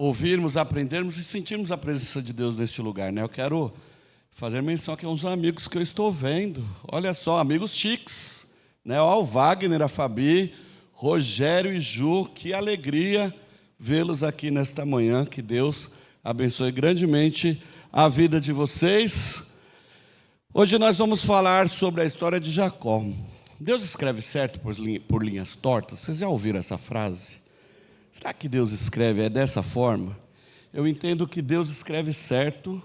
ouvirmos, aprendermos e sentirmos a presença de Deus neste lugar, né? Eu quero fazer menção aqui a uns amigos que eu estou vendo. Olha só, amigos chiques, né? Ó, o Wagner, a Fabi, Rogério e Ju, que alegria vê-los aqui nesta manhã. Que Deus abençoe grandemente a vida de vocês. Hoje nós vamos falar sobre a história de Jacó. Deus escreve certo por linhas tortas? Vocês já ouviram essa frase? Será que Deus escreve dessa forma? Eu entendo que Deus escreve certo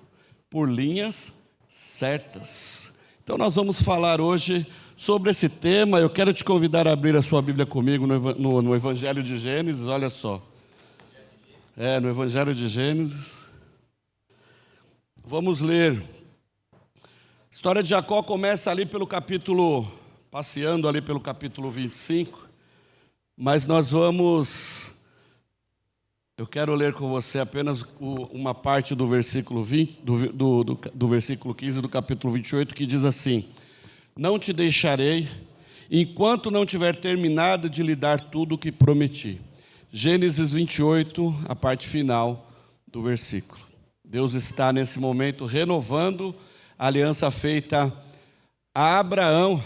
por linhas certas. Então nós vamos falar hoje sobre esse tema. Eu quero te convidar a abrir a sua Bíblia comigo no Evangelho de Gênesis, olha só. No Evangelho de Gênesis. Vamos ler. A história de Jacó começa ali passeando ali pelo capítulo 25, mas eu quero ler com você apenas uma parte do versículo 20, do versículo 15 do capítulo 28, que diz assim: não te deixarei, enquanto não tiver terminado de lhe dar tudo o que prometi. Gênesis 28, a parte final do versículo. Deus está nesse momento renovando a aliança feita a Abraão,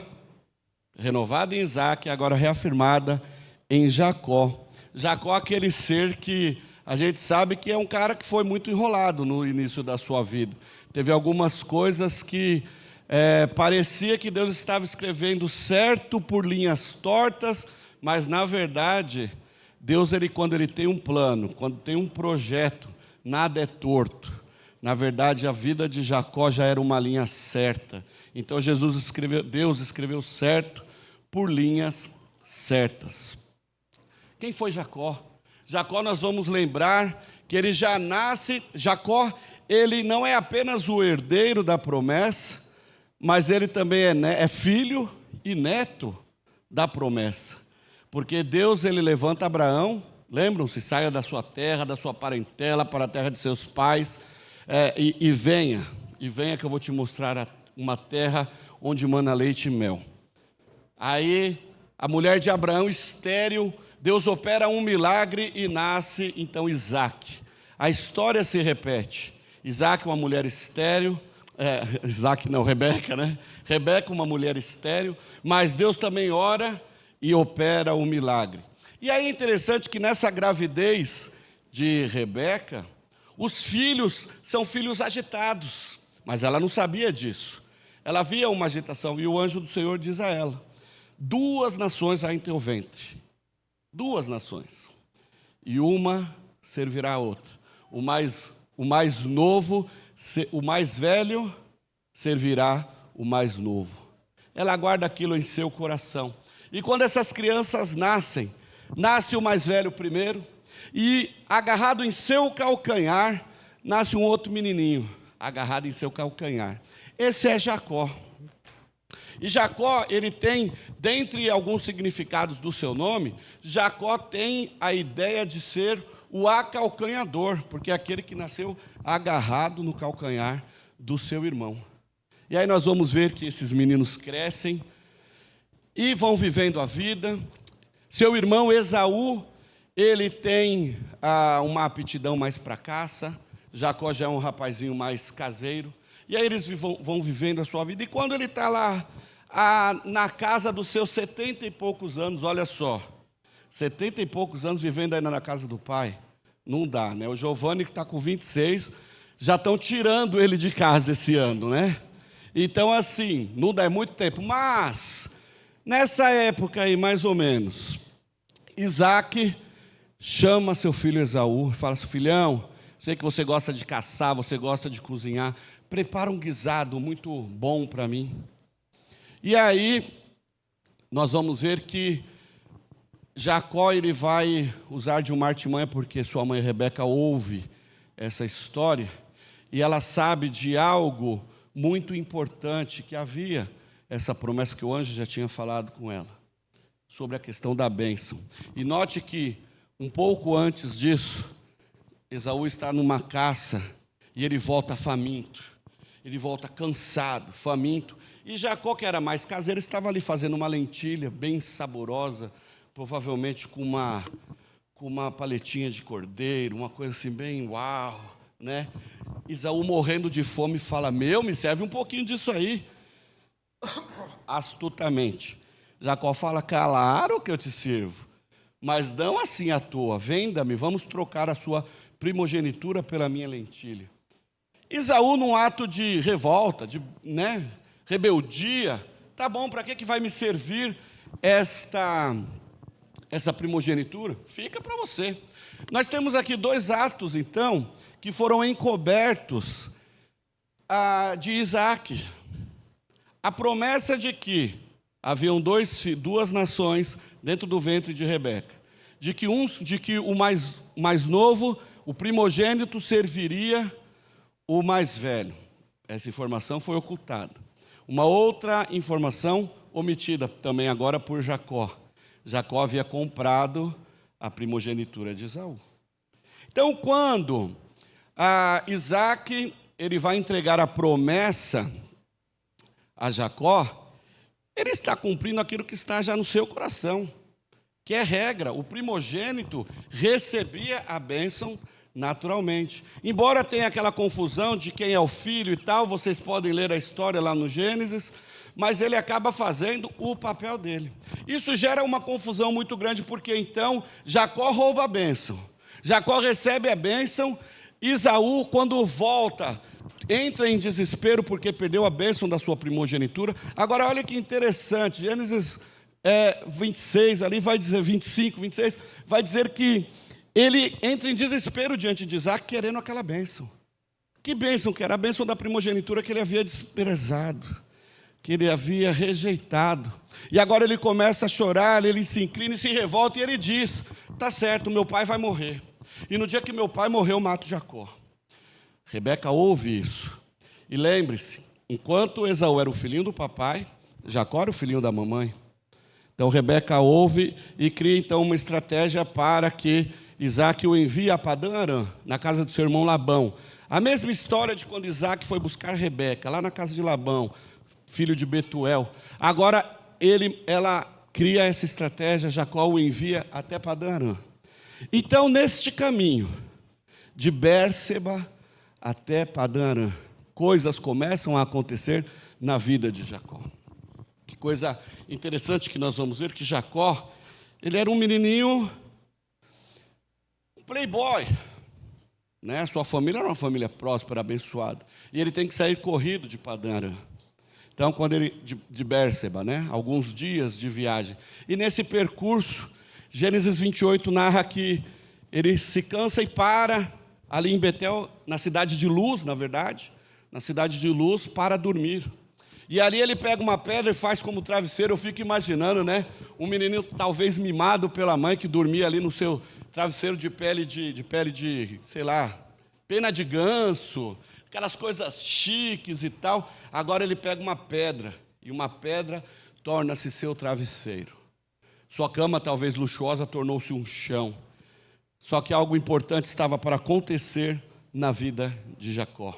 renovada em Isaac, agora reafirmada em Jacó. Jacó, aquele ser que a gente sabe que é um cara que foi muito enrolado no início da sua vida. Teve algumas coisas que parecia que Deus estava escrevendo certo por linhas tortas, mas na verdade, Deus, quando Ele tem um plano, quando tem um projeto, nada é torto. Na verdade, a vida de Jacó já era uma linha certa. Então Deus escreveu certo por linhas certas. Quem foi Jacó? Jacó, nós vamos lembrar que ele já nasce. Jacó, ele não é apenas o herdeiro da promessa, mas ele também é filho e neto da promessa. Porque Deus, ele levanta Abraão, lembram-se, saia da sua terra, da sua parentela, para a terra de seus pais, e venha que eu vou te mostrar uma terra onde mana leite e mel. Aí, a mulher de Abraão, estéril, Deus opera um milagre e nasce, então, Isaac. A história se repete. Isaac, uma mulher estéril, Rebeca, né? Rebeca, uma mulher estéril, mas Deus também ora e opera um milagre. E aí é interessante que nessa gravidez de Rebeca, os filhos são filhos agitados, mas ela não sabia disso. Ela via uma agitação e o anjo do Senhor diz a ela: 2 nações há em teu ventre, 2 nações, e uma servirá a outra. O mais novo, o mais velho servirá o mais novo. Ela guarda aquilo em seu coração. E quando essas crianças nasce o mais velho primeiro, e agarrado em seu calcanhar, nasce um outro menininho, agarrado em seu calcanhar. Esse é Jacó. E Jacó, ele tem, dentre alguns significados do seu nome, Jacó tem a ideia de ser o acalcanhador, porque é aquele que nasceu agarrado no calcanhar do seu irmão. E aí nós vamos ver que esses meninos crescem e vão vivendo a vida. Seu irmão Esaú, ele tem uma aptidão mais para caça. Jacó já é um rapazinho mais caseiro. E aí eles vão vivendo a sua vida. E quando ele está lá na casa dos seus 70 e poucos anos, olha só, 70 e poucos anos vivendo ainda na casa do pai, não dá, né? O Giovanni, que está com 26, já estão tirando ele de casa esse ano, né? Então, assim, não dá, é muito tempo. Mas, nessa época aí, mais ou menos, Isaac chama seu filho Esaú e fala assim: filhão, sei que você gosta de caçar, você gosta de cozinhar, prepara um guisado muito bom para mim. E aí, nós vamos ver que Jacó, ele vai usar de uma artimanha, porque sua mãe Rebeca ouve essa história, e ela sabe de algo muito importante, que havia essa promessa que o anjo já tinha falado com ela, sobre a questão da bênção. E note que, um pouco antes disso, Esaú está numa caça, e ele volta faminto, ele volta cansado, faminto, e Jacó, que era mais caseiro, estava ali fazendo uma lentilha bem saborosa, provavelmente com com uma paletinha de cordeiro, uma coisa assim bem uau, né? Esaú morrendo de fome fala, me serve um pouquinho disso aí. Astutamente. Jacó fala, claro que eu te sirvo, mas não assim à toa, venda-me, vamos trocar a sua primogenitura pela minha lentilha. Esaú, num ato de revolta, de rebeldia, tá bom, para que vai me servir essa primogenitura? Fica para você. Nós temos aqui 2 atos, então, que foram encobertos de Isaac. A promessa de que haviam 2 nações dentro do ventre de Rebeca, de que o mais novo, o primogênito, serviria o mais velho. Essa informação foi ocultada. Uma outra informação omitida também agora por Jacó. Jacó havia comprado a primogenitura de Esaú. Então, quando Isaac ele vai entregar a promessa a Jacó, ele está cumprindo aquilo que está já no seu coração, que é regra. O primogênito recebia a bênção naturalmente. Embora tenha aquela confusão de quem é o filho e tal, vocês podem ler a história lá no Gênesis, mas ele acaba fazendo o papel dele. Isso gera uma confusão muito grande, porque então Jacó rouba a bênção. Jacó recebe a bênção, Esaú, quando volta, entra em desespero porque perdeu a bênção da sua primogenitura. Agora, olha que interessante, Gênesis 26, ali vai dizer, 25, 26, vai dizer que ele entra em desespero diante de Isaac, querendo aquela bênção. Que bênção que era? A bênção da primogenitura que ele havia desprezado, que ele havia rejeitado. E agora ele começa a chorar, ele se inclina e se revolta, e ele diz, tá certo, meu pai vai morrer. E no dia que meu pai morreu, eu mato Jacó. Rebeca ouve isso. E lembre-se, enquanto Esaú era o filhinho do papai, Jacó era o filhinho da mamãe. Então Rebeca ouve e cria então uma estratégia para que Isaac o envie a Padã Arã, na casa do seu irmão Labão. A mesma história de quando Isaac foi buscar Rebeca, lá na casa de Labão, filho de Betuel. Agora ela cria essa estratégia, Jacó o envia até Padã Arã. Então, neste caminho, de Bérseba até Padã Arã, coisas começam a acontecer na vida de Jacó. Que coisa interessante que nós vamos ver, que Jacó, ele era um menininho playboy, né? Sua família era uma família próspera, abençoada, e ele tem que sair corrido de Padã Arã. Então, quando ele de Bérseba, né? Alguns dias de viagem. E nesse percurso, Gênesis 28 narra que ele se cansa e para ali em Betel, na cidade de Luz, na verdade, na cidade de Luz, para dormir. E ali ele pega uma pedra e faz como travesseiro. Eu fico imaginando, né? Um menininho talvez mimado pela mãe, que dormia ali no seu travesseiro de pele de, sei lá, pena de ganso, aquelas coisas chiques e tal. Agora ele pega uma pedra, e uma pedra torna-se seu travesseiro. Sua cama, talvez luxuosa, tornou-se um chão. Só que algo importante estava para acontecer na vida de Jacó.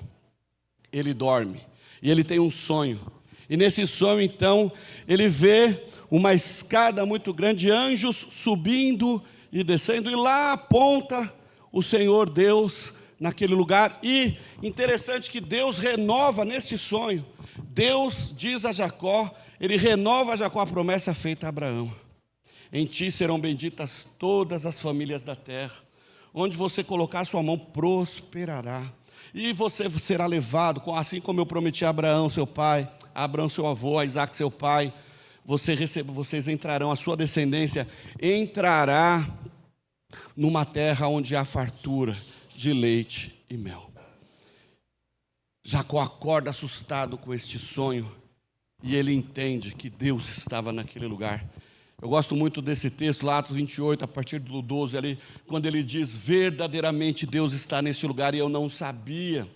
Ele dorme, e ele tem um sonho. E nesse sonho, então, ele vê uma escada muito grande, anjos subindo e descendo, e lá aponta o Senhor Deus naquele lugar. E interessante que Deus renova neste sonho. Deus diz a Jacó, ele renova a Jacó a promessa feita a Abraão. Em ti serão benditas todas as famílias da terra. Onde você colocar a sua mão, prosperará. E você será levado, assim como eu prometi a Abraão, seu pai, a Abraão, seu avô, a Isaac, seu pai. Vocês entrarão, a sua descendência entrará numa terra onde há fartura de leite e mel. Jacó acorda assustado com este sonho, e ele entende que Deus estava naquele lugar. Eu gosto muito desse texto, lá Atos 28, a partir do 12, ali, quando ele diz, verdadeiramente Deus está neste lugar, e eu não sabia.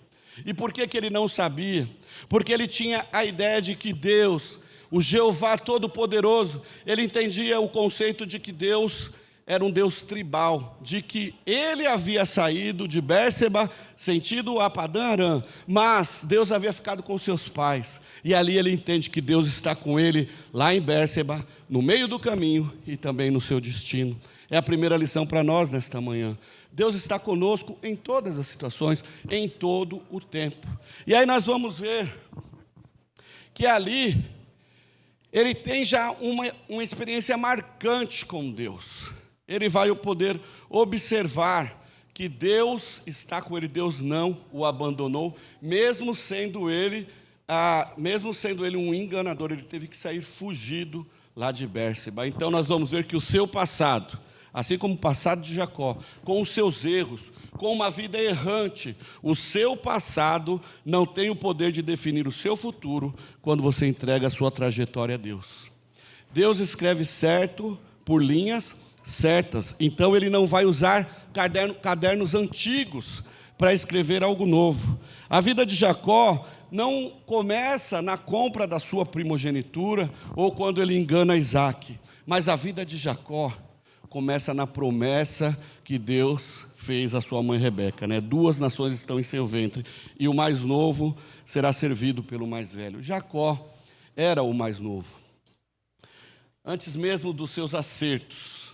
E por que ele não sabia? Porque ele tinha a ideia de que Deus, o Jeová Todo-Poderoso, ele entendia o conceito de que Deus era um Deus tribal, de que ele havia saído de Bérseba, sentido a Padã Arã, mas Deus havia ficado com seus pais, e ali ele entende que Deus está com ele, lá em Bérseba, no meio do caminho, e também no seu destino. É a primeira lição para nós nesta manhã. Deus está conosco em todas as situações, em todo o tempo. E aí nós vamos ver que ali ele tem já uma experiência marcante com Deus. Ele vai poder observar que Deus está com ele, Deus não o abandonou, mesmo sendo ele um enganador, ele teve que sair fugido lá de Bérseba. Então nós vamos ver que o seu passado, assim como o passado de Jacó, com os seus erros, com uma vida errante, o seu passado não tem o poder de definir o seu futuro quando você entrega a sua trajetória a Deus. Deus escreve certo por linhas certas, então ele não vai usar cadernos antigos para escrever algo novo. A vida de Jacó não começa na compra da sua primogenitura ou quando ele engana Isaac, mas a vida de Jacó começa na promessa que Deus fez à sua mãe Rebeca, né? 2 nações estão em seu ventre e o mais novo será servido pelo mais velho. Jacó era o mais novo. Antes mesmo dos seus acertos,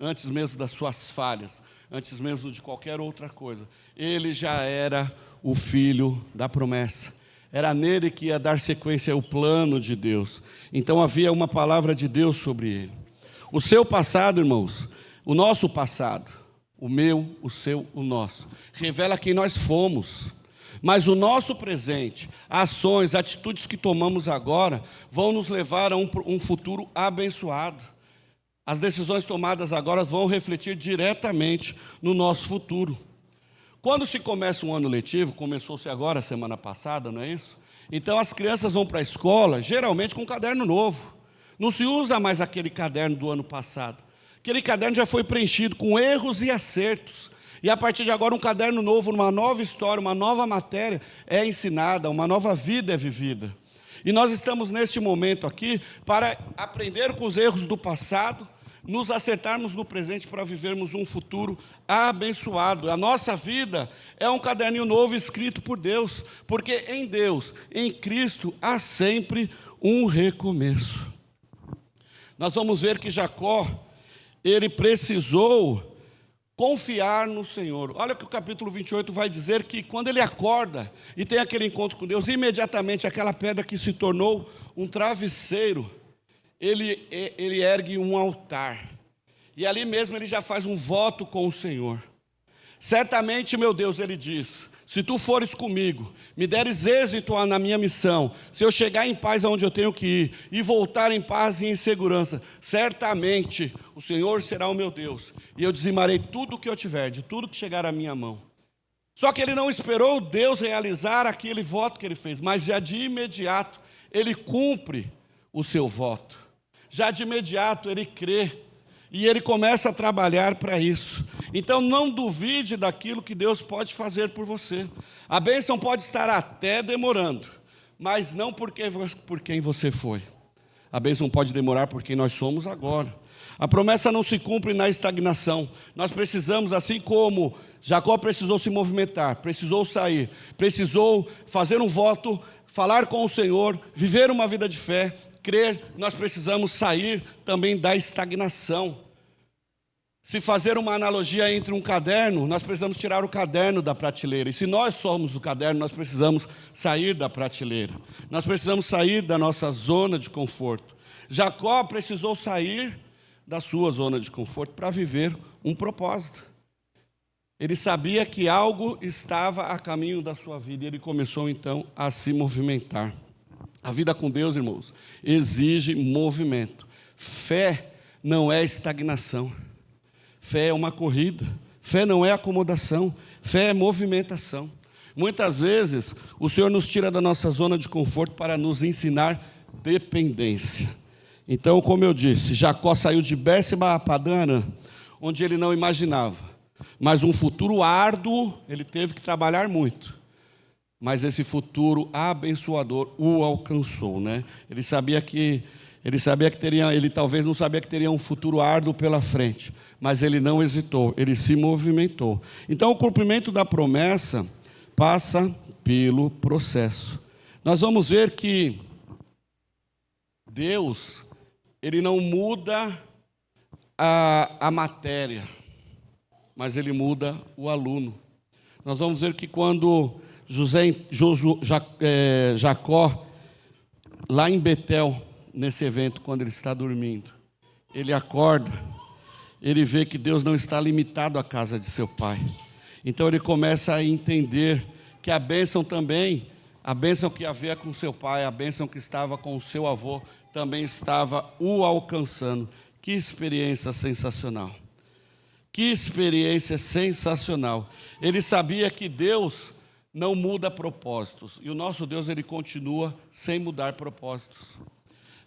antes mesmo das suas falhas, antes mesmo de qualquer outra coisa, ele já era o filho da promessa. Era nele que ia dar sequência ao plano de Deus. Então havia uma palavra de Deus sobre ele. O seu passado, irmãos, o nosso passado, o meu, o seu, o nosso, revela quem nós fomos. Mas o nosso presente, ações, atitudes que tomamos agora, vão nos levar a um futuro abençoado. As decisões tomadas agora vão refletir diretamente no nosso futuro. Quando se começa um ano letivo, começou-se agora, semana passada, não é isso? Então as crianças vão para a escola, geralmente com um caderno novo. Não se usa mais aquele caderno do ano passado. Aquele caderno já foi preenchido com erros e acertos. E a partir de agora um caderno novo, uma nova história, uma nova matéria é ensinada, uma nova vida é vivida. E nós estamos neste momento aqui para aprender com os erros do passado, nos acertarmos no presente para vivermos um futuro abençoado. A nossa vida é um caderninho novo escrito por Deus, porque em Deus, em Cristo, há sempre um recomeço. Nós vamos ver que Jacó, ele precisou confiar no Senhor. Olha que o capítulo 28 vai dizer que quando ele acorda e tem aquele encontro com Deus, imediatamente aquela pedra que se tornou um travesseiro, ele ergue um altar. E ali mesmo ele já faz um voto com o Senhor. Certamente, meu Deus, ele diz, se tu fores comigo, me deres êxito na minha missão, se eu chegar em paz aonde eu tenho que ir, e voltar em paz e em segurança, certamente o Senhor será o meu Deus, e eu dizimarei tudo o que eu tiver, de tudo que chegar à minha mão. Só que ele não esperou Deus realizar aquele voto que ele fez, mas já de imediato ele cumpre o seu voto. Já de imediato ele crê, e ele começa a trabalhar para isso. Então não duvide daquilo que Deus pode fazer por você. A bênção pode estar até demorando, mas não por quem você foi. A bênção pode demorar por quem nós somos agora. A promessa não se cumpre na estagnação. Nós precisamos, assim como Jacó precisou se movimentar, precisou sair, precisou fazer um voto, falar com o Senhor, viver uma vida de fé, crer, nós precisamos sair também da estagnação. Se fazer uma analogia entre um caderno, nós precisamos tirar o caderno da prateleira. E se nós somos o caderno, nós precisamos sair da prateleira. Nós precisamos sair da nossa zona de conforto. Jacó precisou sair da sua zona de conforto para viver um propósito. Ele sabia que algo estava a caminho da sua vida e ele começou então a se movimentar. A vida com Deus, irmãos, exige movimento. Fé não é estagnação. Fé é uma corrida. Fé não é acomodação. Fé é movimentação. Muitas vezes, o Senhor nos tira da nossa zona de conforto para nos ensinar dependência. Então, como eu disse, Jacó saiu de Bérseba a Padã Arã, onde ele não imaginava. Mas um futuro árduo, ele teve que trabalhar muito. Mas esse futuro abençoador o alcançou, né? Ele talvez não sabia que teria um futuro árduo pela frente, mas ele não hesitou, ele se movimentou. Então o cumprimento da promessa passa pelo processo. Nós vamos ver que Deus, ele não muda a matéria, mas ele muda o aluno. Nós vamos ver que quando Jacó, lá em Betel, nesse evento, quando ele está dormindo, ele acorda, ele vê que Deus não está limitado à casa de seu pai. Então ele começa a entender que a bênção também, a bênção que havia com seu pai, a bênção que estava com o seu avô, também estava o alcançando. Que experiência sensacional! Que experiência sensacional! Ele sabia que Deus não muda propósitos, e o nosso Deus, ele continua sem mudar propósitos.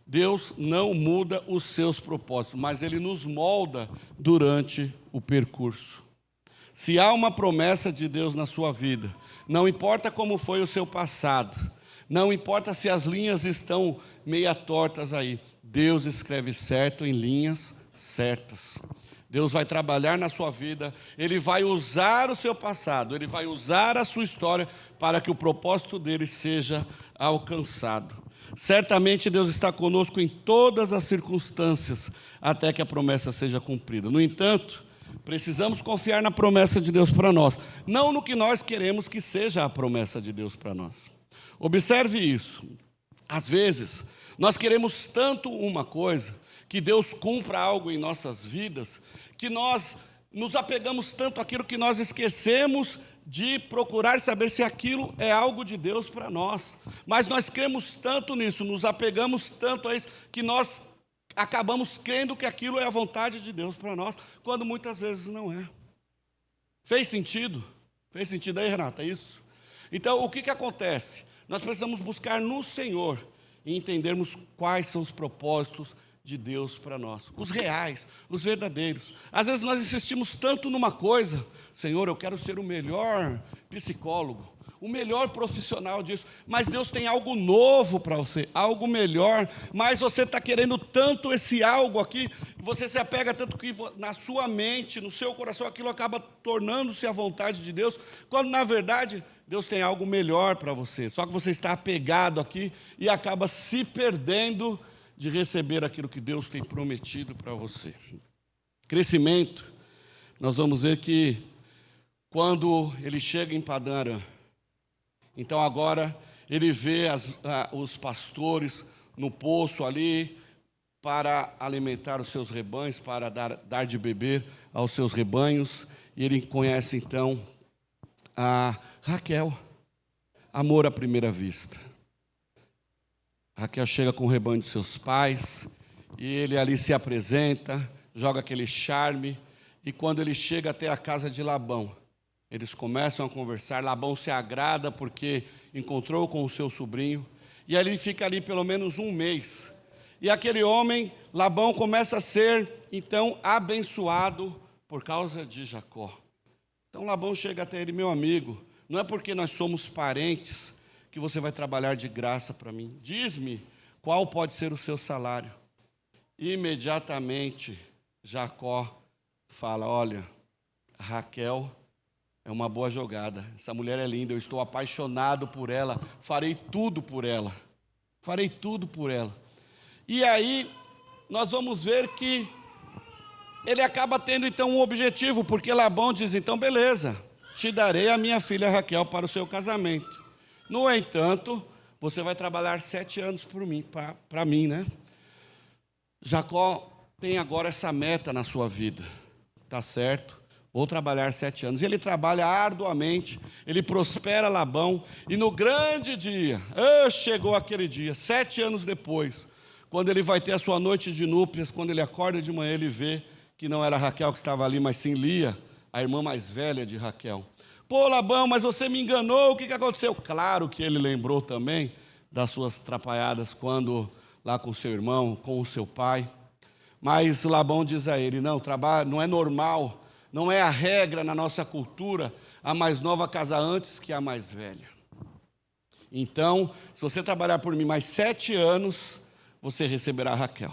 Deus não muda os seus propósitos, mas ele nos molda durante o percurso. Se há uma promessa de Deus na sua vida, não importa como foi o seu passado, não importa se as linhas estão meia tortas aí, Deus escreve certo em linhas certas. Deus vai trabalhar na sua vida, Ele vai usar o seu passado, Ele vai usar a sua história para que o propósito dele seja alcançado. Certamente Deus está conosco em todas as circunstâncias, até que a promessa seja cumprida. No entanto, precisamos confiar na promessa de Deus para nós, não no que nós queremos que seja a promessa de Deus para nós. Observe isso. Às vezes, nós queremos tanto uma coisa, que Deus cumpra algo em nossas vidas, que nós nos apegamos tanto àquilo que nós esquecemos de procurar saber se aquilo é algo de Deus para nós. Mas nós cremos tanto nisso, nos apegamos tanto a isso, que nós acabamos crendo que aquilo é a vontade de Deus para nós, quando muitas vezes não é. Fez sentido? Fez sentido aí, Renata, isso? Então, o que acontece? Nós precisamos buscar no Senhor e entendermos quais são os propósitos de Deus para nós, os reais, os verdadeiros. Às vezes nós insistimos tanto numa coisa, Senhor, eu quero ser o melhor psicólogo, o melhor profissional disso, mas Deus tem algo novo para você, algo melhor, mas você está querendo tanto esse algo aqui, você se apega tanto que na sua mente, no seu coração, aquilo acaba tornando-se a vontade de Deus, quando na verdade Deus tem algo melhor para você, só que você está apegado aqui e acaba se perdendo de receber aquilo que Deus tem prometido para você. Crescimento, nós vamos ver que quando ele chega em Padã Arã, então agora ele vê os pastores no poço ali para alimentar os seus rebanhos, para dar de beber aos seus rebanhos, e ele conhece então a Raquel, amor à primeira vista. Raquel chega com o rebanho de seus pais, e ele ali se apresenta, joga aquele charme, e quando ele chega até a casa de Labão, eles começam a conversar, Labão se agrada porque encontrou com o seu sobrinho, e ele fica ali pelo menos um mês. E aquele homem, Labão, começa a ser, então, abençoado por causa de Jacó. Então Labão chega até ele, meu amigo, não é porque nós somos parentes que você vai trabalhar de graça para mim. Diz-me qual pode ser o seu salário. Imediatamente, Jacó fala, olha, Raquel é uma boa jogada, essa mulher é linda, eu estou apaixonado por ela, farei tudo por ela. Farei tudo por ela. E aí, nós vamos ver que ele acaba tendo então um objetivo, porque Labão diz, então beleza, te darei a minha filha Raquel para o seu casamento. No entanto, você vai trabalhar 7 anos por mim, para mim, né? Jacó tem agora essa meta na sua vida, tá certo? Vou trabalhar 7 anos. E ele trabalha arduamente, ele prospera Labão, e no grande dia, chegou aquele dia, 7 anos depois, quando ele vai ter a sua noite de núpcias, quando ele acorda de manhã, ele vê que não era Raquel que estava ali, mas sim Lia, a irmã mais velha de Raquel. Pô, Labão, mas você me enganou, o que aconteceu? Claro que ele lembrou também das suas atrapalhadas quando lá com seu irmão, com o seu pai. Mas Labão diz a ele, não, trabalho não é normal, não é a regra na nossa cultura, a mais nova casar antes que a mais velha. Então, se você trabalhar por mim mais 7 anos, você receberá Raquel.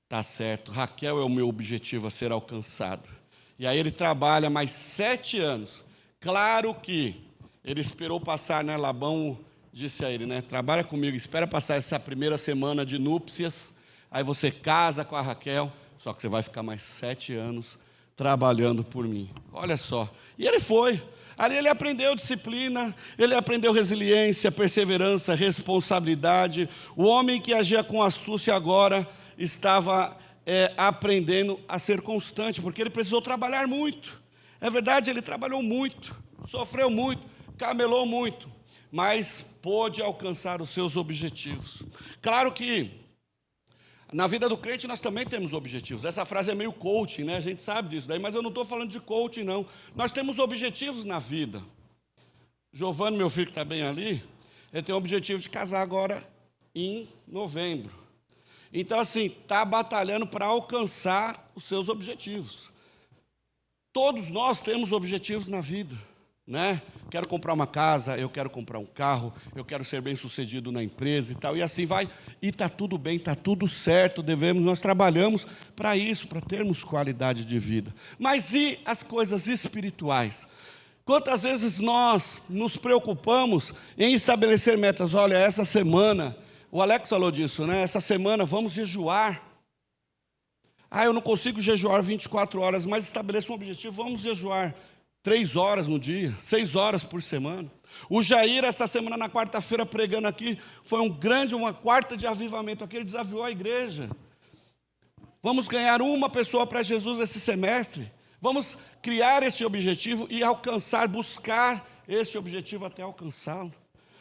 Tá certo, Raquel é o meu objetivo a ser alcançado. E aí ele trabalha mais 7 anos. Claro que ele esperou passar, né? Labão disse a ele, né? Trabalha comigo, espera passar essa primeira semana de núpcias, aí você casa com a Raquel, só que você vai ficar mais 7 anos trabalhando por mim. Olha só. E ele foi. Ali ele aprendeu disciplina, ele aprendeu resiliência, perseverança, responsabilidade. O homem que agia com astúcia agora estava aprendendo a ser constante, porque ele precisou trabalhar muito. É verdade, ele trabalhou muito, sofreu muito, camelou muito, mas pôde alcançar os seus objetivos. Claro que na vida do crente nós também temos objetivos. Essa frase é meio coaching, né? A gente sabe disso daí, mas eu não estou falando de coaching, não. Nós temos objetivos na vida. Giovanni, meu filho que está bem ali, ele tem o objetivo de casar agora em novembro. Então, assim, está batalhando para alcançar os seus objetivos. Todos nós temos objetivos na vida, né? Quero comprar uma casa, eu quero comprar um carro, eu quero ser bem-sucedido na empresa e tal, e assim vai. E está tudo bem, está tudo certo, nós trabalhamos para isso, para termos qualidade de vida. Mas e as coisas espirituais? Quantas vezes nós nos preocupamos em estabelecer metas? Olha, essa semana, o Alex falou disso, né? Essa semana vamos jejuar. Eu não consigo jejuar 24 horas, mas estabeleço um objetivo, vamos jejuar 3 horas no dia, 6 horas por semana. O Jair, essa semana, na quarta-feira, pregando aqui, foi uma quarta de avivamento aqui, ele desafiou a igreja. Vamos ganhar uma pessoa para Jesus esse semestre. Vamos criar esse objetivo e buscar esse objetivo até alcançá-lo.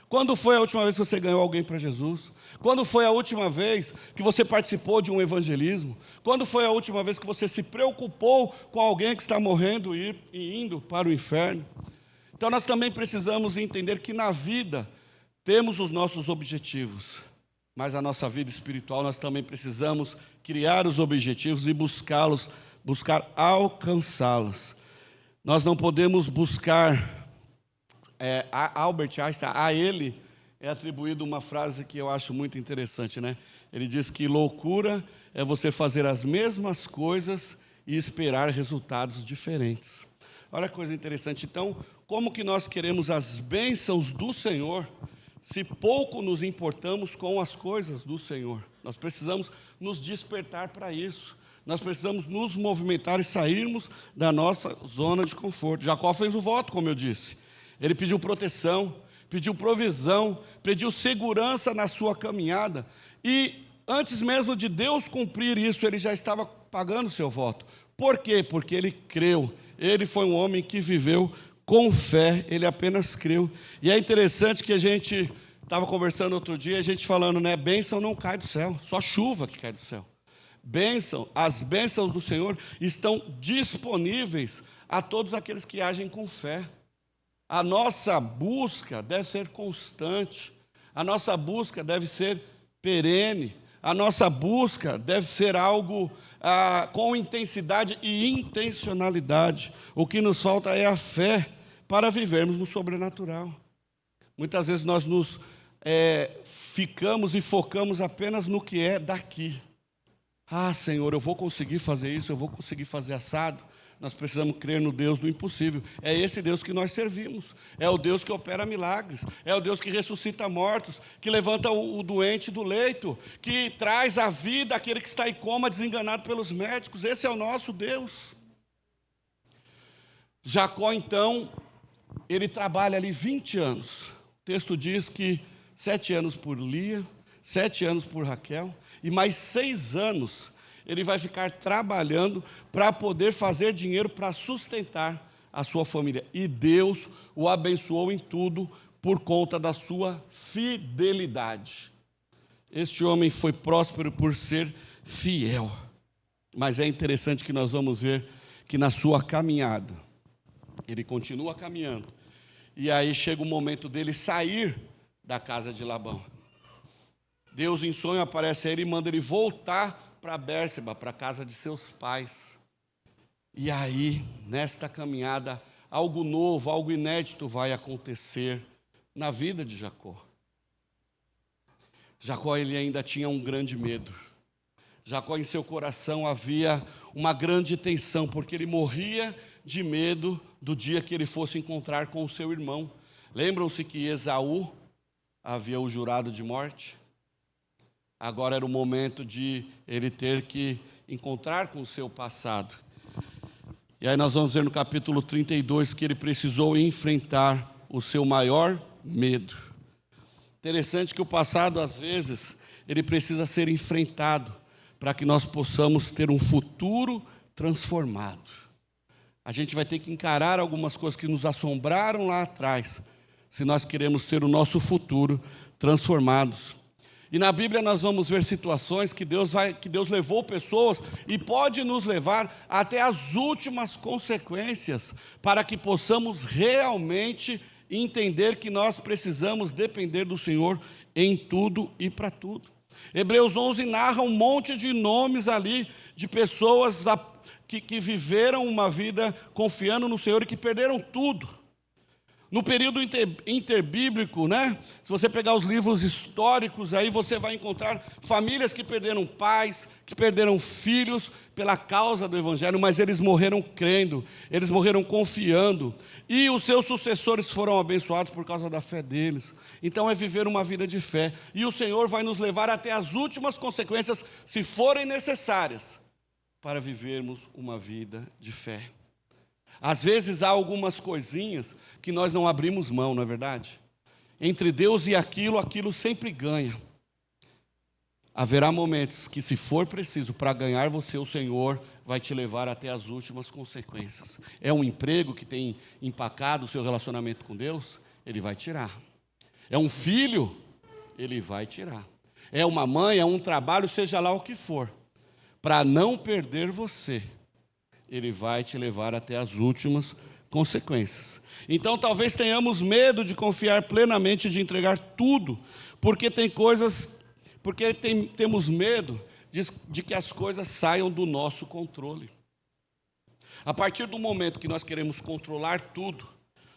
Quando foi a última vez que você ganhou alguém para Jesus? Quando foi a última vez que você participou de um evangelismo? Quando foi a última vez que você se preocupou com alguém que está morrendo e indo para o inferno? Então nós também precisamos entender que na vida temos os nossos objetivos, mas a nossa vida espiritual nós também precisamos criar os objetivos e buscar alcançá-los. Nós não podemos buscar... a Albert Einstein, a ele é atribuída uma frase que eu acho muito interessante, né? Ele diz que loucura é você fazer as mesmas coisas e esperar resultados diferentes. Olha que coisa interessante. Então, como que nós queremos as bênçãos do Senhor se pouco nos importamos com as coisas do Senhor? Nós precisamos nos despertar para isso. Nós precisamos nos movimentar e sairmos da nossa zona de conforto. Jacó fez o voto, como eu disse. Ele pediu proteção, pediu provisão, pediu segurança na sua caminhada. E antes mesmo de Deus cumprir isso, ele já estava pagando o seu voto. Por quê? Porque ele creu. Ele foi um homem que viveu com fé, ele apenas creu. E é interessante que a gente estava conversando outro dia, a gente falando, né? Bênção não cai do céu, só chuva que cai do céu. As bênçãos do Senhor estão disponíveis a todos aqueles que agem com fé. A nossa busca deve ser constante, a nossa busca deve ser perene, a nossa busca deve ser algo com intensidade e intencionalidade. O que nos falta é a fé para vivermos no sobrenatural. Muitas vezes nós nos ficamos e focamos apenas no que é daqui. Senhor, eu vou conseguir fazer isso, eu vou conseguir fazer assado. Nós precisamos crer no Deus do impossível. É esse Deus que nós servimos. É o Deus que opera milagres. É o Deus que ressuscita mortos, que levanta o doente do leito, que traz à vida aquele que está em coma, desenganado pelos médicos. Esse é o nosso Deus. Jacó, então, ele trabalha ali 20 anos. O texto diz que 7 anos por Lia, 7 anos por Raquel, e mais 6 anos ele vai ficar trabalhando para poder fazer dinheiro para sustentar a sua família. E Deus o abençoou em tudo por conta da sua fidelidade. Este homem foi próspero por ser fiel. Mas é interessante que nós vamos ver que na sua caminhada, ele continua caminhando. E aí chega o momento dele sair da casa de Labão. Deus em sonho aparece a ele e manda ele voltar para Bérseba, para a casa de seus pais. E aí, nesta caminhada, algo novo, algo inédito vai acontecer na vida de Jacó. Jacó, ele ainda tinha um grande medo. Jacó, em seu coração, havia uma grande tensão, porque ele morria de medo do dia que ele fosse encontrar com o seu irmão. Lembram-se que Esaú havia o jurado de morte? Agora era o momento de ele ter que encontrar com o seu passado. E aí nós vamos ver no capítulo 32 que ele precisou enfrentar o seu maior medo. Interessante que o passado, às vezes, ele precisa ser enfrentado para que nós possamos ter um futuro transformado. A gente vai ter que encarar algumas coisas que nos assombraram lá atrás, se nós queremos ter o nosso futuro transformados. E na Bíblia nós vamos ver situações que Deus levou pessoas e pode nos levar até as últimas consequências para que possamos realmente entender que nós precisamos depender do Senhor em tudo e para tudo. Hebreus 11 narra um monte de nomes ali de pessoas que viveram uma vida confiando no Senhor e que perderam tudo. No período interbíblico, né? Se você pegar os livros históricos, aí você vai encontrar famílias que perderam pais, que perderam filhos pela causa do Evangelho, mas eles morreram crendo, eles morreram confiando, e os seus sucessores foram abençoados por causa da fé deles. Então é viver uma vida de fé, e o Senhor vai nos levar até as últimas consequências, se forem necessárias, para vivermos uma vida de fé. Às vezes há algumas coisinhas que nós não abrimos mão, não é verdade? Entre Deus e aquilo sempre ganha. Haverá momentos que, se for preciso, para ganhar você, o Senhor vai te levar até as últimas consequências. É um emprego que tem empacado o seu relacionamento com Deus? Ele vai tirar. É um filho? Ele vai tirar. É uma mãe, é um trabalho, seja lá o que for. Para não perder você, Ele vai te levar até as últimas consequências. Então, talvez tenhamos medo de confiar plenamente, de entregar tudo, porque temos medo de que as coisas saiam do nosso controle. A partir do momento que nós queremos controlar tudo,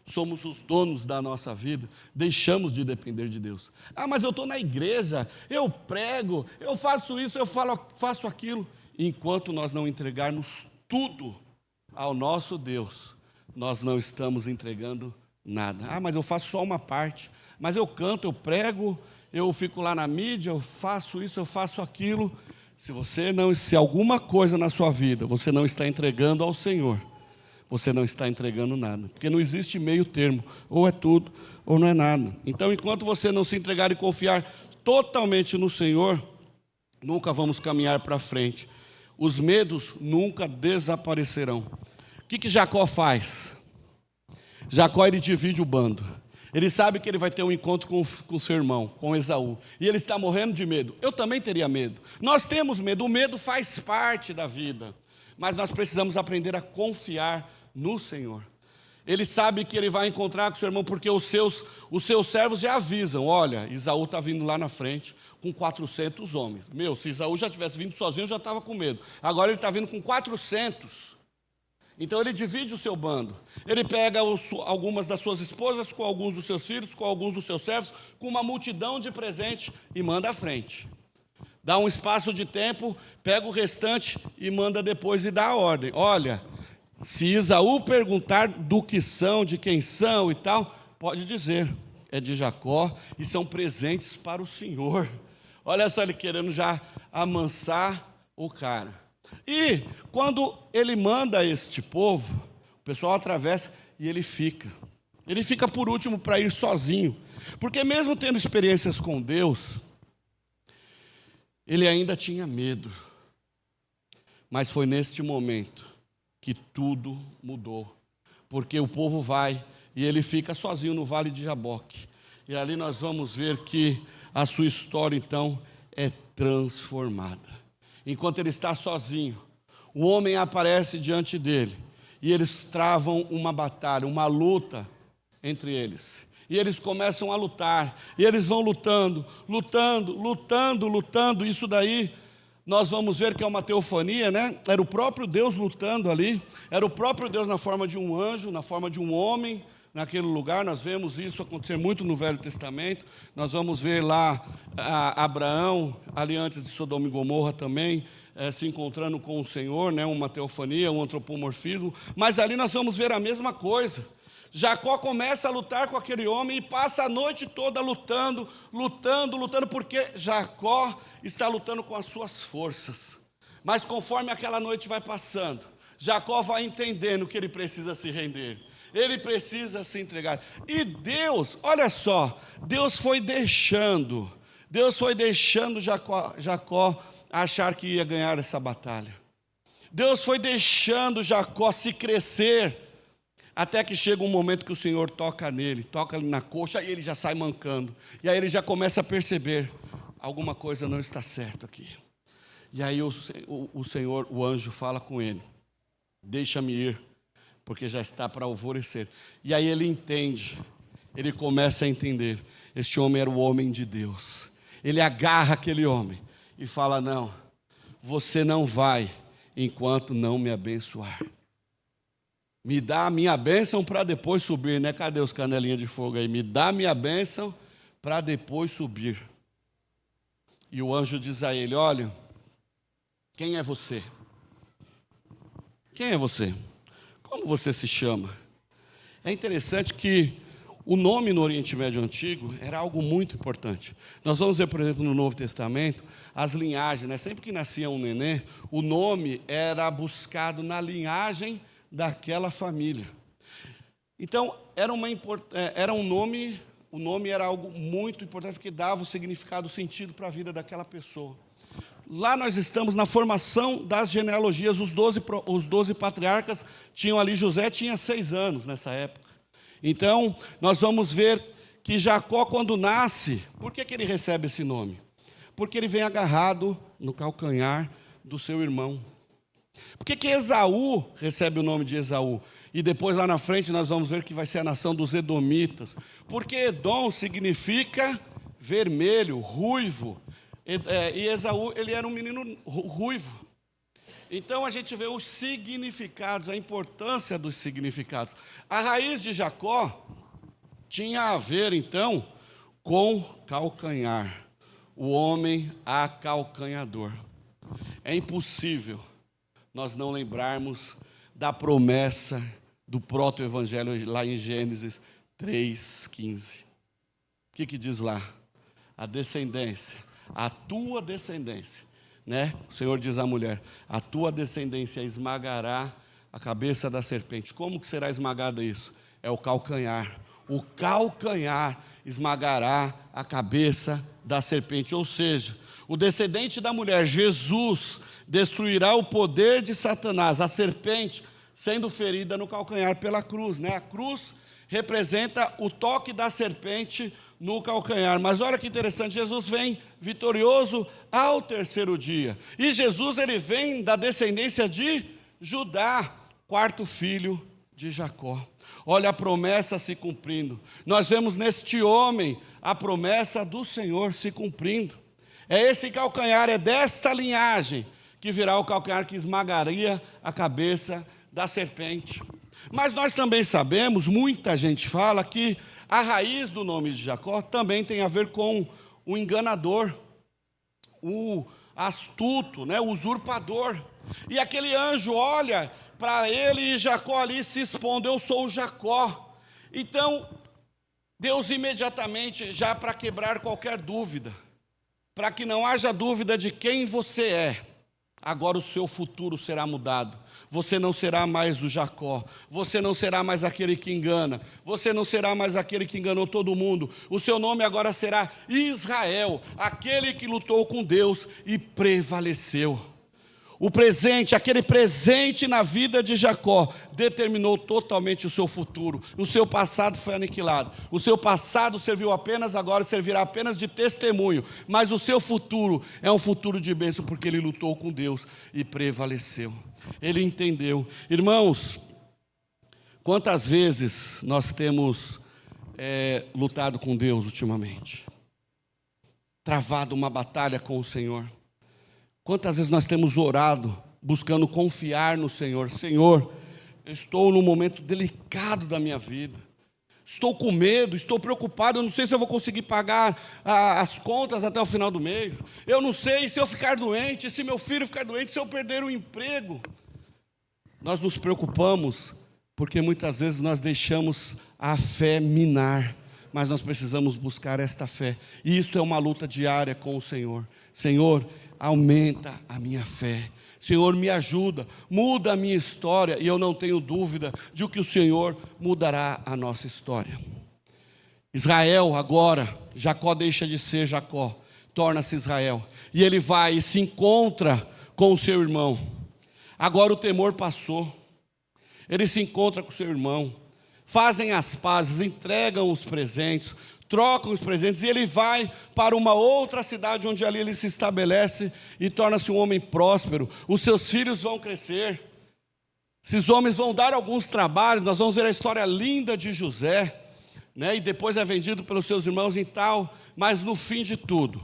somos os donos da nossa vida, deixamos de depender de Deus. Ah, mas eu estou na igreja, eu prego, eu faço isso, eu faço aquilo. Enquanto nós não entregarmos tudo ao nosso Deus, nós não estamos entregando nada. Ah, mas eu faço só uma parte. Mas eu canto, eu prego, eu fico lá na mídia, eu faço isso, eu faço aquilo. Se alguma coisa na sua vida você não está entregando ao Senhor, você não está entregando nada. Porque não existe meio termo. Ou é tudo, ou não é nada. Então, enquanto você não se entregar e confiar totalmente no Senhor, nunca vamos caminhar para frente. Os medos nunca desaparecerão. O que Jacó faz? Jacó, ele divide o bando. Ele sabe que ele vai ter um encontro com seu irmão, com Esaú. E ele está morrendo de medo. Eu também teria medo. Nós temos medo. O medo faz parte da vida. Mas nós precisamos aprender a confiar no Senhor. Ele sabe que ele vai encontrar com seu irmão, porque os seus servos já avisam. Olha, Esaú está vindo lá na frente com 400 homens. Se Esaú já tivesse vindo sozinho, eu já estava com medo. Agora ele está vindo com 400. Então ele divide o seu bando. Ele pega algumas das suas esposas, com alguns dos seus filhos, com alguns dos seus servos, com uma multidão de presente e manda à frente. Dá um espaço de tempo, pega o restante e manda depois e dá a ordem. Olha, se Esaú perguntar do que são, de quem são e tal, pode dizer, é de Jacó e são presentes para o Senhor. Olha só ele querendo já amansar o cara. E quando ele manda este povo, o pessoal atravessa e ele fica. Ele fica por último para ir sozinho. Porque mesmo tendo experiências com Deus, ele ainda tinha medo. Mas foi neste momento que tudo mudou. Porque o povo vai e ele fica sozinho no Vale de Jaboque. E ali nós vamos ver que a sua história, então, é transformada. Enquanto ele está sozinho, o homem aparece diante dele. E eles travam uma batalha, uma luta entre eles. E eles começam a lutar. E eles vão lutando. Isso daí nós vamos ver que é uma teofania, né? Era o próprio Deus lutando ali. Era o próprio Deus na forma de um anjo, na forma de um homem. Naquele lugar, nós vemos isso acontecer muito no Velho Testamento. Nós vamos ver lá Abraão, ali antes de Sodoma e Gomorra também, se encontrando com o Senhor, né? Uma teofania, um antropomorfismo. Mas ali nós vamos ver a mesma coisa. Jacó começa a lutar com aquele homem e passa a noite toda lutando, porque Jacó está lutando com as suas forças. Mas conforme aquela noite vai passando, Jacó vai entendendo que ele precisa se render, ele precisa se entregar. E Deus, olha só, Deus foi deixando Jacó achar que ia ganhar essa batalha. Deus foi deixando Jacó se crescer, até que chega um momento que o Senhor toca nele, toca na coxa, e ele já sai mancando. E aí ele já começa a perceber, alguma coisa não está certa aqui. E aí o Senhor, o anjo fala com ele, deixa-me ir, porque já está para alvorecer. E aí ele entende, ele começa a entender, este homem era o homem de Deus. Ele agarra aquele homem e fala, não, você não vai enquanto não me abençoar. Me dá a minha bênção para depois subir, né? Cadê os canelinhas de fogo aí? Me dá a minha bênção para depois subir. E o anjo diz a ele, olha, quem é você? Quem é você? Como você se chama? É interessante que o nome no Oriente Médio Antigo era algo muito importante. Nós vamos ver, por exemplo, no Novo Testamento, as linhagens, né? Sempre que nascia um neném, o nome era buscado na linhagem daquela família. Então, era um nome, o nome era algo muito importante, porque dava o significado, o sentido para a vida daquela pessoa. Lá nós estamos na formação das genealogias, os 12 patriarcas tinham ali, José tinha 6 anos nessa época. Então, nós vamos ver que Jacó, quando nasce, por que ele recebe esse nome? Porque ele vem agarrado no calcanhar do seu irmão. Por que Esaú recebe o nome de Esaú? E depois lá na frente nós vamos ver que vai ser a nação dos Edomitas. Porque Edom significa vermelho, ruivo. E Esaú, ele era um menino ruivo. Então a gente vê os significados, a importância dos significados. A raiz de Jacó tinha a ver, então, com calcanhar. O homem acalcanhador. É impossível nós não lembrarmos da promessa do proto-evangelho lá em Gênesis 3,15. O que diz lá? A descendência, a tua descendência, né? O Senhor diz à mulher, a tua descendência esmagará a cabeça da serpente. Como que será esmagado isso? É o calcanhar. O calcanhar esmagará a cabeça da serpente. Ou seja, o descendente da mulher, Jesus, destruirá o poder de Satanás, a serpente, sendo ferida no calcanhar pela cruz, né? A cruz representa o toque da serpente no calcanhar. Mas olha que interessante, Jesus vem vitorioso ao terceiro dia. E Jesus, ele vem da descendência de Judá, 4º filho de Jacó. Olha a promessa se cumprindo. Nós vemos neste homem a promessa do Senhor se cumprindo. É esse calcanhar, é desta linhagem que virá o calcanhar que esmagaria a cabeça da serpente. Mas nós também sabemos, muita gente fala, que a raiz do nome de Jacó também tem a ver com o enganador, o astuto, né, o usurpador. E aquele anjo olha para ele e Jacó ali se expondo, eu sou o Jacó. Então, Deus imediatamente, já para quebrar qualquer dúvida, para que não haja dúvida de quem você é, agora o seu futuro será mudado. Você não será mais o Jacó, você não será mais aquele que engana, você não será mais aquele que enganou todo mundo. O seu nome agora será Israel, aquele que lutou com Deus e prevaleceu. O presente, aquele presente na vida de Jacó, determinou totalmente o seu futuro. O seu passado foi aniquilado. O seu passado serviu apenas agora, servirá apenas de testemunho. Mas o seu futuro é um futuro de bênção, porque ele lutou com Deus e prevaleceu. Ele entendeu. Irmãos, quantas vezes nós temos lutado com Deus ultimamente? Travado uma batalha com o Senhor. Quantas vezes nós temos orado, buscando confiar no Senhor. Senhor, eu estou num momento delicado da minha vida. Estou com medo, estou preocupado, eu não sei se eu vou conseguir pagar as contas até o final do mês. Eu não sei se eu ficar doente, se meu filho ficar doente, se eu perder o emprego. Nós nos preocupamos porque muitas vezes nós deixamos a fé minar. Mas nós precisamos buscar esta fé. E isto é uma luta diária com o Senhor. Senhor, aumenta a minha fé. Senhor, me ajuda, muda a minha história, e eu não tenho dúvida de que o Senhor mudará a nossa história. Israel agora, Jacó deixa de ser Jacó, torna-se Israel, e ele vai e se encontra com o seu irmão. Agora o temor passou, ele se encontra com o seu irmão, fazem as pazes, entregam os presentes, trocam os presentes, e ele vai para uma outra cidade, onde ali ele se estabelece e torna-se um homem próspero. Os seus filhos vão crescer, esses homens vão dar alguns trabalhos. Nós vamos ver a história linda de José, né? E depois é vendido pelos seus irmãos e tal, mas no fim de tudo,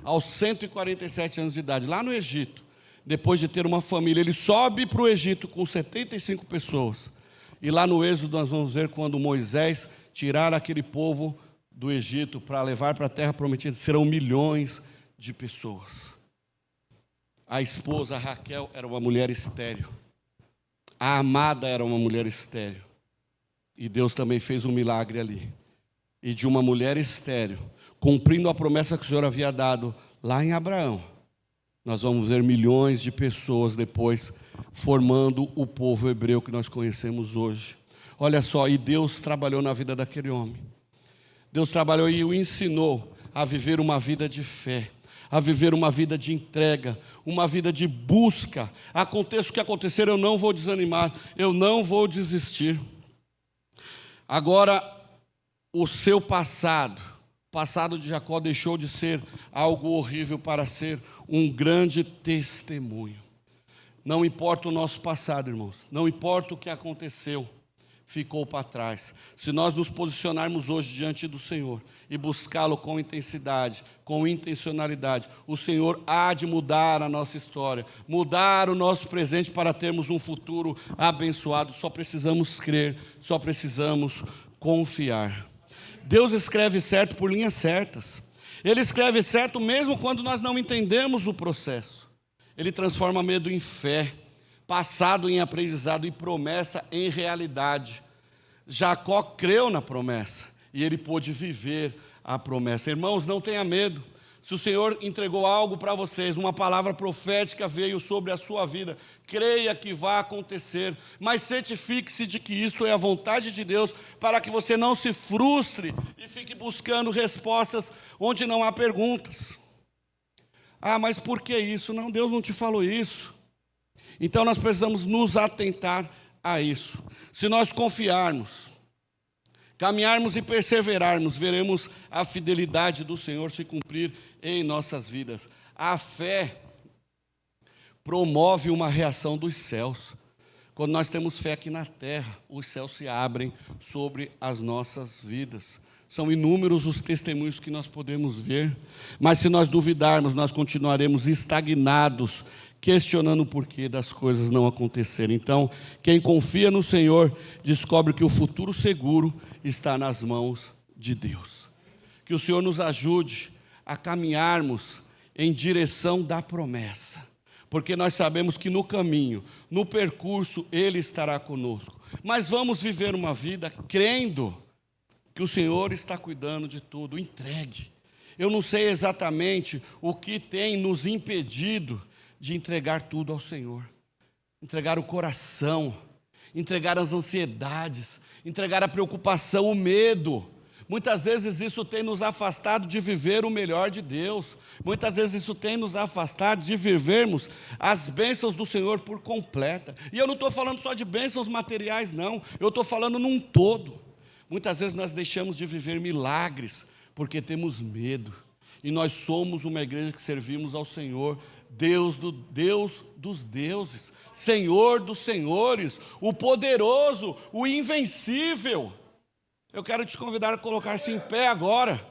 aos 147 anos de idade, lá no Egito, depois de ter uma família, ele sobe para o Egito com 75 pessoas, e lá no Êxodo nós vamos ver quando Moisés tirar aquele povo do Egito para levar para a terra prometida, serão milhões de pessoas. A esposa Raquel era uma mulher estéril, a amada era uma mulher estéril, e Deus também fez um milagre ali, e de uma mulher estéril, cumprindo a promessa que o Senhor havia dado lá em Abraão, nós vamos ver milhões de pessoas depois formando o povo hebreu que nós conhecemos hoje. Olha só, e Deus trabalhou na vida daquele homem. Deus trabalhou e o ensinou a viver uma vida de fé, a viver uma vida de entrega, uma vida de busca. Aconteça o que acontecer, eu não vou desanimar, eu não vou desistir. Agora, o seu passado, o passado de Jacó deixou de ser algo horrível para ser um grande testemunho. Não importa o nosso passado, irmãos, não importa o que aconteceu, ficou para trás. Se nós nos posicionarmos hoje diante do Senhor e buscá-lo com intensidade, com intencionalidade, o Senhor há de mudar a nossa história, mudar o nosso presente para termos um futuro abençoado. Só precisamos crer, só precisamos confiar. Deus escreve certo por linhas certas. Ele escreve certo mesmo quando nós não entendemos o processo. Ele transforma medo em fé, passado em aprendizado e promessa em realidade. Jacó creu na promessa e ele pôde viver a promessa. Irmãos, não tenha medo. Se o Senhor entregou algo para vocês, uma palavra profética veio sobre a sua vida, creia que vai acontecer, mas certifique-se de que isto é a vontade de Deus, para que você não se frustre e fique buscando respostas onde não há perguntas. Ah, mas por que isso? Não, Deus não te falou isso. Então nós precisamos nos atentar a isso. Se nós confiarmos, caminharmos e perseverarmos, veremos a fidelidade do Senhor se cumprir em nossas vidas. A fé promove uma reação dos céus. Quando nós temos fé aqui na terra, os céus se abrem sobre as nossas vidas. São inúmeros os testemunhos que nós podemos ver, mas se nós duvidarmos, nós continuaremos estagnados, questionando o porquê das coisas não acontecerem. Então, quem confia no Senhor, descobre que o futuro seguro está nas mãos de Deus. Que o Senhor nos ajude a caminharmos em direção da promessa, porque nós sabemos que no caminho, no percurso, Ele estará conosco. Mas vamos viver uma vida crendo que o Senhor está cuidando de tudo. Entregue. Eu não sei exatamente o que tem nos impedido de entregar tudo ao Senhor. Entregar o coração, entregar as ansiedades, entregar a preocupação, o medo. Muitas vezes isso tem nos afastado de viver o melhor de Deus. Muitas vezes isso tem nos afastado de vivermos as bênçãos do Senhor por completa. E eu não estou falando só de bênçãos materiais, não. Eu estou falando num todo. Muitas vezes nós deixamos de viver milagres porque temos medo. E nós somos uma igreja que servimos ao Senhor, Deus dos deuses, Senhor dos senhores, o poderoso, o invencível. Eu quero te convidar a colocar-se em pé agora.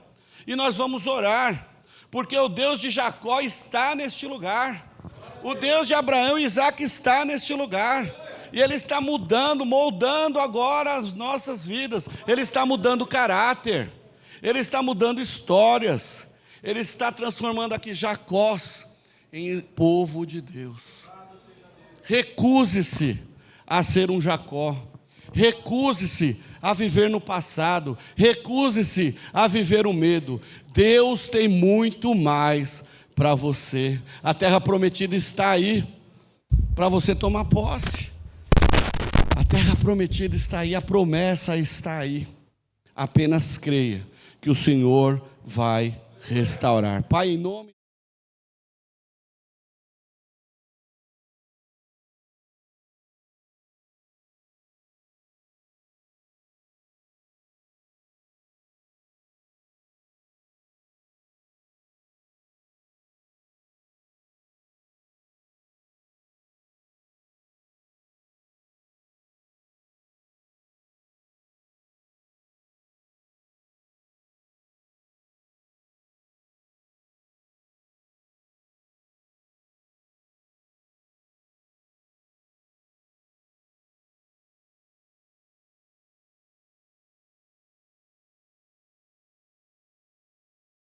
E nós vamos orar, porque o Deus de Jacó está neste lugar. O Deus de Abraão e Isaac está neste lugar. E Ele está mudando, moldando agora as nossas vidas. Ele está mudando caráter. Ele está mudando histórias. Ele está transformando aqui Jacós em povo de Deus. Recuse-se a ser um Jacó. Recuse-se a viver no passado. Recuse-se a viver o medo. Deus tem muito mais para você. A terra prometida está aí para você tomar posse. A terra prometida está aí, a promessa está aí. Apenas creia que o Senhor vai restaurar. Pai, em nome